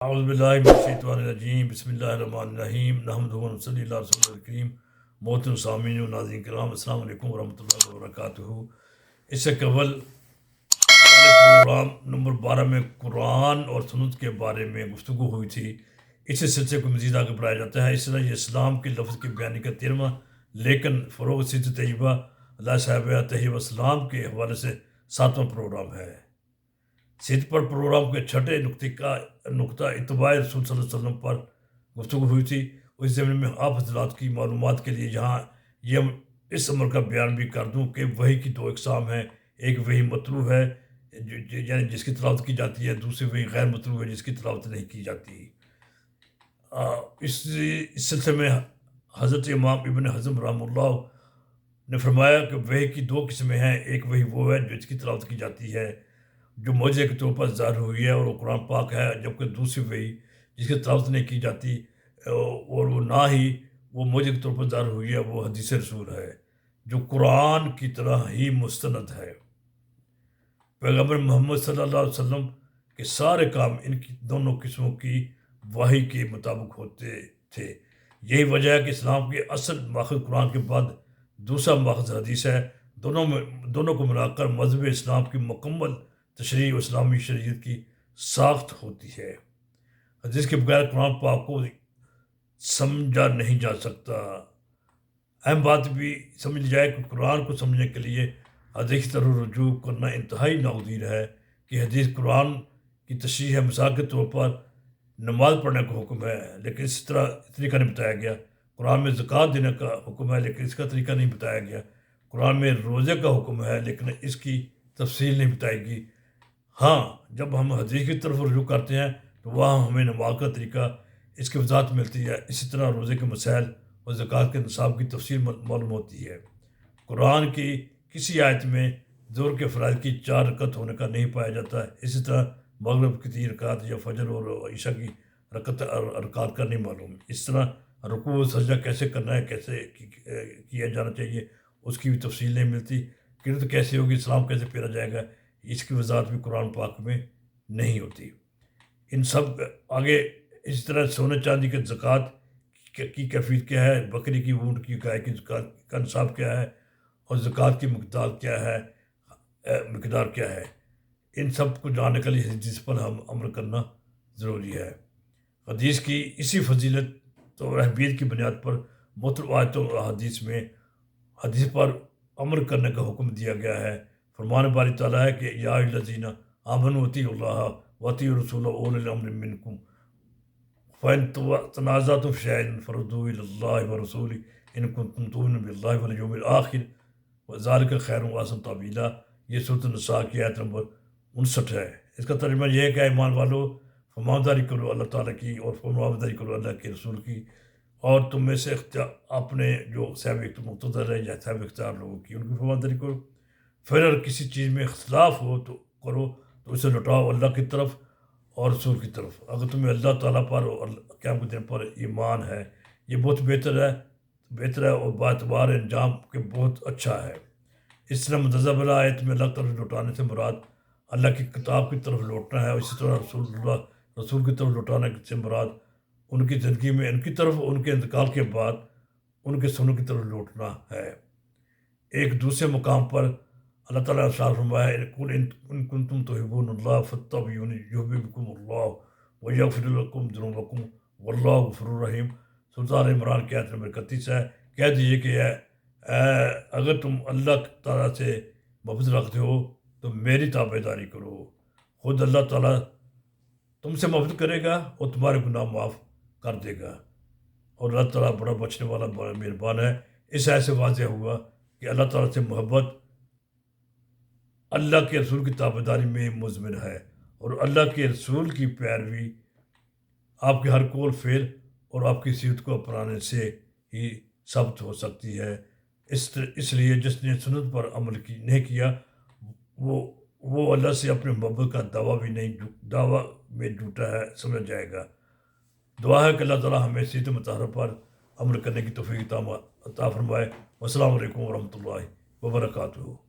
اعوذ باللہ من الشیطان الرجیم بسم اللہ الرحمن الرحیم نحمدہ و نصلی اللہ رسول الکریم محترم سامعین و ناظرین کرام السلام علیکم ورحمۃ اللہ وبرکاتہ۔ اس سے قبل پروگرام نمبر 12 میں قرآن اور سنت کے بارے میں گفتگو ہوئی تھی۔ اس سلسلے کو مزید آگے بڑھایا جاتا ہے۔ اس طرح یہ اسلام کے لفظ کی بیانی کا 13واں لیکن فروغ سیرت طیبہ اللہ صاحب طیب اسلام کے حوالے سے 7واں پروگرام ہے۔ سیرت پر پروگرام کے چھٹے نقطہ اتباع رسول صلی اللہ علیہ وسلم پر گفتگو ہوئی تھی۔ اس زمین میں آپ حضرات کی معلومات کے لیے جہاں یہ اس عمر کا بیان بھی کر دوں کہ وحی کی 2 اقسام ہیں۔ ایک وحی مطلوع ہے یعنی جس کی تلاوت کی جاتی ہے، دوسری وحی غیر مطلوع ہے جس کی تلاوت نہیں کی جاتی۔ اس سلسلے میں حضرت امام ابن حزم رحمہ اللہ نے فرمایا کہ وحی کی 2 قسمیں ہیں۔ ایک وحی وہ ہے جس کی تلاوت کی جاتی ہے، جو معجزے کے طور پر ظاہر ہوئی ہے اور وہ قرآن پاک ہے، جبکہ دوسری وحی جس کی تلاوت نہیں کی جاتی اور وہ نہ ہی وہ معجزے کے طور پر ظاہر ہوئی ہے، وہ حدیث رسول ہے جو قرآن کی طرح ہی مستند ہے۔ پیغمبر محمد صلی اللہ علیہ وسلم کے سارے کام ان کی دونوں قسموں کی وحی کے مطابق ہوتے تھے۔ یہی وجہ ہے کہ اسلام کے اصل ماخذ قرآن کے بعد دوسرا ماخذ حدیث ہے۔ دونوں کو ملا کر مذہب اسلام کی مکمل تشریح و اسلامی شریعت کی ساخت ہوتی ہے۔ حدیث کے بغیر قرآن پاک کو سمجھا نہیں جا سکتا۔ اہم بات بھی سمجھ لی جائے کہ قرآن کو سمجھنے کے لیے حدیث کی طرف رجوع کرنا انتہائی ناگزیر ہے کہ حدیث قرآن کی تشریح ہے۔ مثال کے طور پر نماز پڑھنے کا حکم ہے لیکن اس طرح طریقہ نہیں بتایا گیا۔ قرآن میں زکوٰۃ دینے کا حکم ہے لیکن اس کا طریقہ نہیں بتایا گیا۔ قرآن میں روزے کا حکم ہے لیکن اس کی تفصیل نہیں بتائی گئی۔ ہاں، جب ہم حدیث کی طرف رجوع کرتے ہیں تو وہاں ہمیں نماز کا طریقہ اس کی وضاحت ملتی ہے۔ اسی طرح روزے کے مسائل اور زکوٰۃ کے نصاب کی تفصیل معلوم ہوتی ہے۔ قرآن کی کسی آیت میں ظہر کے فرائض کی 4 رکعت ہونے کا نہیں پایا جاتا ہے۔ اسی طرح مغرب کی 3 رکعت یا فجر اور عشاء کی رکعت کا نہیں معلوم۔ اس طرح رکوع و سجدہ کیسے کرنا ہے، کیسے کیا جانا چاہیے، اس کی بھی تفصیل نہیں ملتی۔ قرت کیسے ہوگی، اسلام کیسے پھیرا جائے گا، اس کی وضاحت بھی قرآن پاک میں نہیں ہوتی۔ ان سب آگے اسی طرح سونے چاندی کے زکوٰۃ کی کیفیت کیا ہے، بکری کی، اونٹ کی، گائے کی زکوٰۃ کا نصاب کیا ہے اور زکوٰۃ کی مقدار کیا ہے، ان سب کو جاننے کے لیے حدیث پر ہم عمل کرنا ضروری ہے۔ حدیث کی اسی فضیلت اور اہمیت کی بنیاد پر مختلف آیتوں اور حدیث میں حدیث پر عمل کرنے کا حکم دیا گیا ہے۔ فرمان باری تعالیٰ ہے کہ یا الذین آمنوا اطیعوا اللہ واطیعوا الرسول واولی الامر منکم فإن تنازعتم فی شیء فردوہ الی اللہ والرسول ان کنتم تؤمنون باللہ والیوم الآخر وذلک خیر واحسن تأویلا۔ یہ سورۃ النساء کی آیت نمبر 59 ہے۔ اس کا ترجمہ یہ ہے کہ ایمان والو، فرمانبرداری کرو اللہ تعالیٰ کی اور فرمانبرداری کرو اللہ کے رسول کی، اور تم میں سے اپنے جو صاحب مقتدر ہے یا صاحب اختیار لوگوں کی، ان کی فرمانبرداری کرو۔ پھر اگر کسی چیز میں اختلاف ہو تو اسے لوٹاؤ اللہ کی طرف اور رسول کی طرف۔ اگر تمہیں اللہ تعالیٰ پر اور قیامت کے دن پر ایمان ہے، یہ بہت بہتر ہے اور باعتبار انجام کے بہت اچھا ہے۔ اس طرح مندرجہ بالا آیت میں اللہ طرف لوٹانے سے مراد اللہ کی کتاب کی طرف لوٹنا ہے، اور اسی طرح رسول کی طرف لوٹانے سے مراد ان کی زندگی میں ان کی طرف، ان کے انتقال کے بعد ان کے سنوں کی طرف لوٹنا ہے۔ ایک دوسرے مقام پر اللہ تعالیٰ نے ارشاد فرمایا ہے قل ان کنتم تحبون اللہ فاتبعونی یحببکم اللہ ویغفر لکم ذنوبکم واللہ غفور رحیم۔ سورۃ آل عمران کی آیت نمبر 31 ہے۔ کہہ دیجیے کہ اگر تم اللہ تعالیٰ سے محبت رکھتے ہو تو میری تابع داری کرو، خود اللہ تعالیٰ تم سے محبت کرے گا اور تمہارے گناہ معاف کر دے گا، اور اللہ تعالیٰ بڑا بخشنے والا، بڑا مہربان ہے۔ اس آیت سے واضح ہوا کہ اللہ تعالیٰ سے محبت اللہ کے رسول کی تابع داری میں مضمن ہے، اور اللہ کے رسول کی پیروی آپ کے ہر قول، فعل اور آپ کی سیرت کو اپنانے سے ہی ثابت ہو سکتی ہے۔ اس لیے جس نے سنت پر عمل نہیں کیا وہ اللہ سے اپنے محبت کا دعویٰ میں جھوٹا ہے سمجھا جائے گا۔ دعا ہے کہ اللہ تعالیٰ ہمیں سیرت مطہرہ پر عمل کرنے کی توفیق عطا فرمائے۔ والسلام علیکم ورحمۃ اللہ وبرکاتہ۔